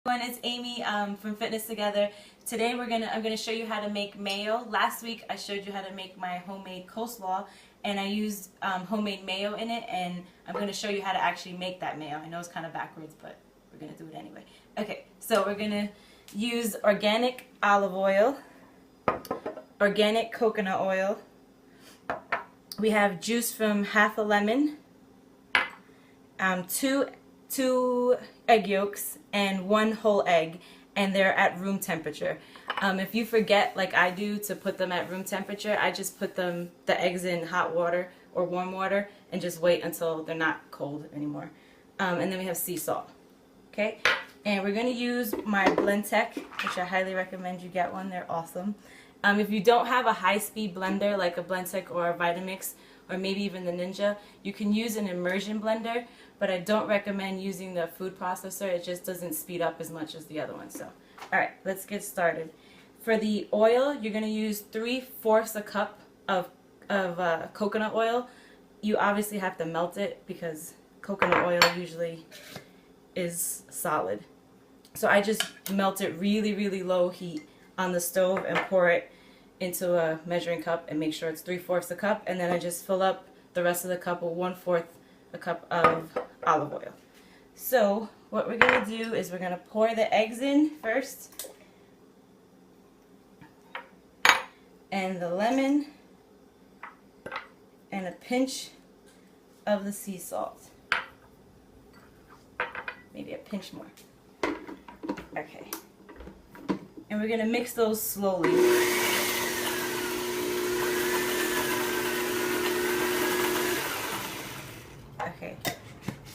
Everyone, it's Amy from Fitness Together. Today I'm gonna show you how to make mayo. Last week I showed you how to make my homemade coleslaw, and I used homemade mayo in it, and I'm gonna show you how to actually make that mayo. I know it's kind of backwards, but we're gonna do it anyway. Okay, so we're gonna use organic olive oil, organic coconut oil. We have juice from half a lemon, two egg yolks, and one whole egg, and they're at room temperature. If you forget, like I do, to put them at room temperature, I just put the eggs in hot water or warm water and just wait until they're not cold anymore. And then we have sea salt. Okay, and we're going to use my Blend Tech, which I highly recommend you get one. They're awesome. If you don't have a high-speed blender like a Blend Tech or a Vitamix, or maybe even the Ninja, you can use an immersion blender, but I don't recommend using the food processor. It just doesn't speed up as much as the other one. So, alright, let's get started. For the oil, you're going to use 3/4 a cup of coconut oil. You obviously have to melt it because coconut oil usually is solid. So I just melt it really low heat on the stove and pour it into a measuring cup and make sure it's 3/4 a cup, and then I just fill up the rest of the cup with 1/4 a cup of olive oil. So what we're going to do is we're going to pour the eggs in first, and the lemon, and a pinch of the sea salt. Maybe a pinch more. Okay. And we're going to mix those slowly. Okay,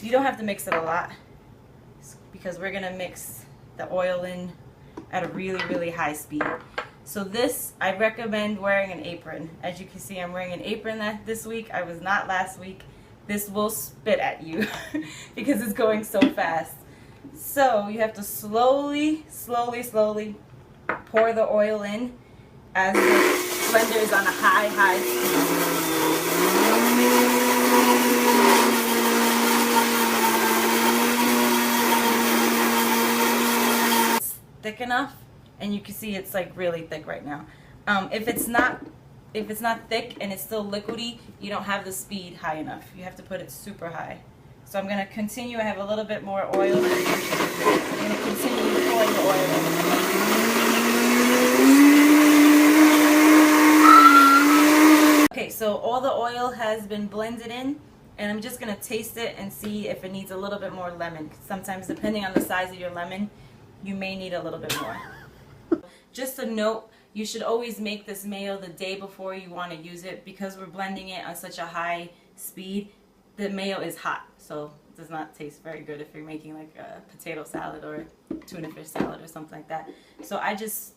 you don't have to mix it a lot because we're going to mix the oil in at a really high speed. So this, I recommend wearing an apron. As you can see, I'm wearing an apron this week. I was not last week. This will spit at you because it's going so fast. So you have to slowly pour the oil in as the blender is on a high speed. Thick enough, and you can see it's like really thick right now. If it's not thick and it's still liquidy, you don't have the speed high enough. You have to put it super high. So I'm going to continue. I have a little bit more oil. I'm going to continue pouring the oil in. Okay, so all the oil has been blended in, and I'm just going to taste it and see if it needs a little bit more lemon. Sometimes, depending on the size of your lemon, you may need a little bit more. Just a note, you should always make this mayo the day before you want to use it, because we're blending it on such a high speed. The mayo is hot, so it does not taste very good if you're making like a potato salad or tuna fish salad or something like that. So I just,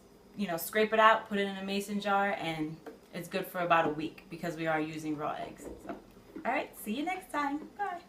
scrape it out, put it in a mason jar, and it's good for about a week because we are using raw eggs. So, alright, see you next time. Bye.